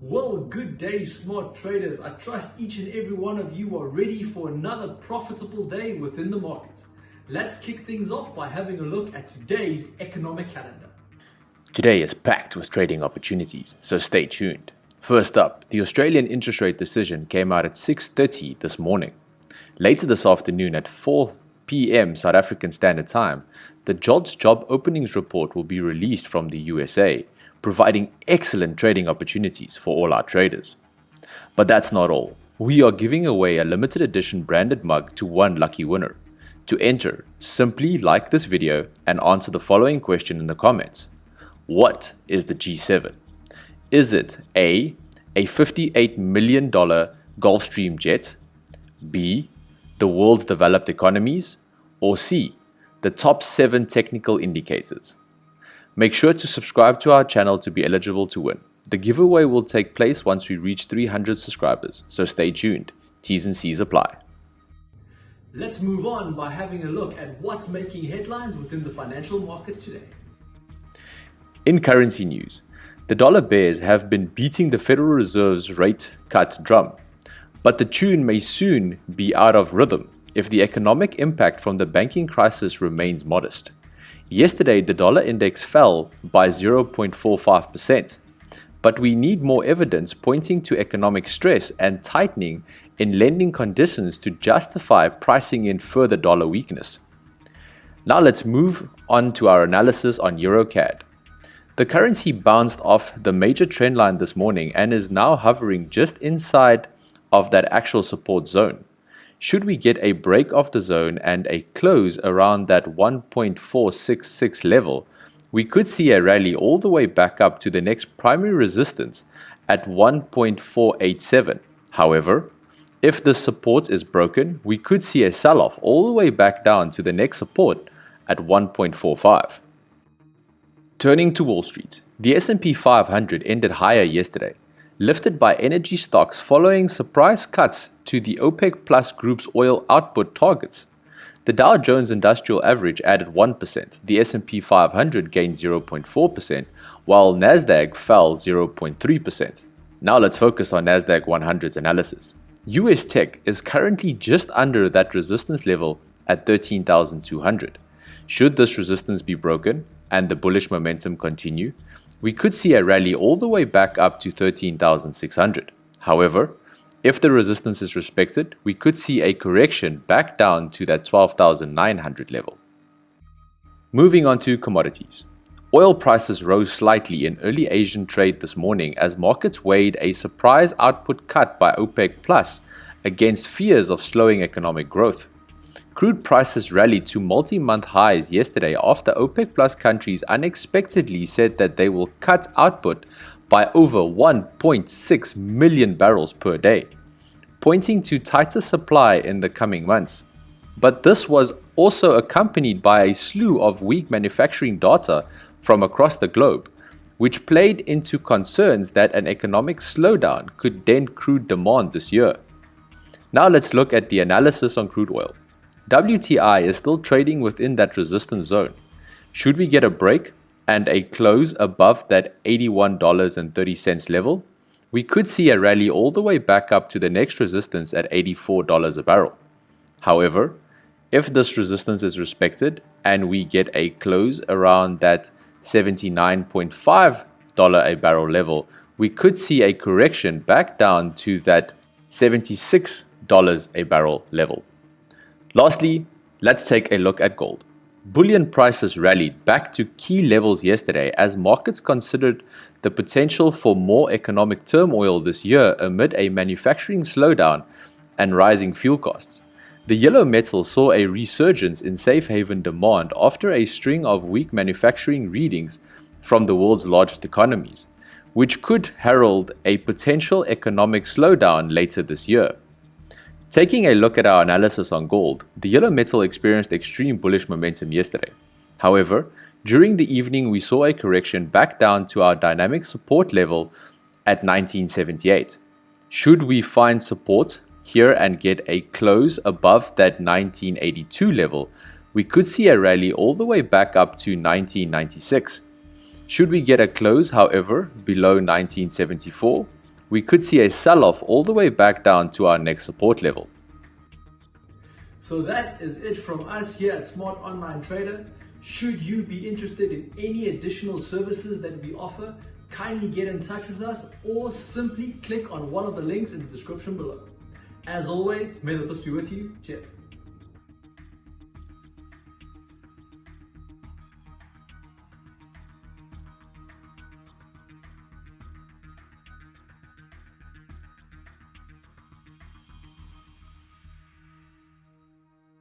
Well, good day, smart traders. I trust each and every one of you are ready for another profitable day within the market. Let's kick things off by having a look at today's economic calendar. Today is packed with trading opportunities, so stay tuned. First up, the Australian interest rate decision came out at 6:30 this morning. Later this afternoon at 4 p.m. South African Standard Time, the JOLTS job openings report will be released from the USA, providing excellent trading opportunities for all our traders. But that's not all. We are giving away a limited edition branded mug to one lucky winner. To enter, simply like this video and answer the following question in the comments. What is the G7? Is it A $58 million Gulfstream jet, B, the world's developed economies, or C, the top 7 technical indicators? Make sure to subscribe to our channel to be eligible to win. The giveaway will take place once we reach 300 subscribers, so stay tuned. T's and C's apply. Let's move on by having a look at what's making headlines within the financial markets today. In currency news, the dollar bears have been beating the Federal Reserve's rate cut drum, but the tune may soon be out of rhythm if the economic impact from the banking crisis remains modest. Yesterday, the dollar index fell by 0.45%, but we need more evidence pointing to economic stress and tightening in lending conditions to justify pricing in further dollar weakness. Now let's move on to our analysis on EuroCAD. The currency bounced off the major trend line this morning and is now hovering just inside of that actual support zone. Should we get a break of the zone and a close around that 1.466 level, we could see a rally all the way back up to the next primary resistance at 1.487. However, if this support is broken, we could see a sell-off all the way back down to the next support at 1.45. Turning to Wall Street, the S&P 500 ended higher yesterday, lifted by energy stocks following surprise cuts to the OPEC Plus group's oil output targets. The Dow Jones Industrial Average added 1%, the S&P 500 gained 0.4%, while Nasdaq fell 0.3%. Now let's focus on Nasdaq 100's analysis. US tech is currently just under that resistance level at 13,200. Should this resistance be broken and the bullish momentum continue, we could see a rally all the way back up to 13,600. However, if the resistance is respected, we could see a correction back down to that 12,900 level. Moving on to commodities. Oil prices rose slightly in early Asian trade this morning as markets weighed a surprise output cut by OPEC Plus against fears of slowing economic growth. Crude prices rallied to multi-month highs yesterday after OPEC Plus countries unexpectedly said that they will cut output by over 1.6 million barrels per day, pointing to tighter supply in the coming months. But this was also accompanied by a slew of weak manufacturing data from across the globe, which played into concerns that an economic slowdown could dent crude demand this year. Now let's look at the analysis on crude oil. WTI is still trading within that resistance zone. Should we get a break and a close above that $81.30 level, we could see a rally all the way back up to the next resistance at $84 a barrel. However, if this resistance is respected and we get a close around that $79.5 a barrel level, we could see a correction back down to that $76 a barrel level. Lastly, let's take a look at gold. Bullion prices rallied back to key levels yesterday as markets considered the potential for more economic turmoil this year amid a manufacturing slowdown and rising fuel costs. The yellow metal saw a resurgence in safe haven demand after a string of weak manufacturing readings from the world's largest economies, which could herald a potential economic slowdown later this year. Taking a look at our analysis on gold, the yellow metal experienced extreme bullish momentum yesterday. However, during the evening we saw a correction back down to our dynamic support level at 1978. Should we find support here and get a close above that 1982 level, we could see a rally all the way back up to 1996. Should we get a close, however, below 1974, we could see a sell-off all the way back down to our next support level. So that is it from us here at Smart Online Trader. Should you be interested in any additional services that we offer, kindly get in touch with us or simply click on one of the links in the description below. As always, may the puss be with you. Cheers.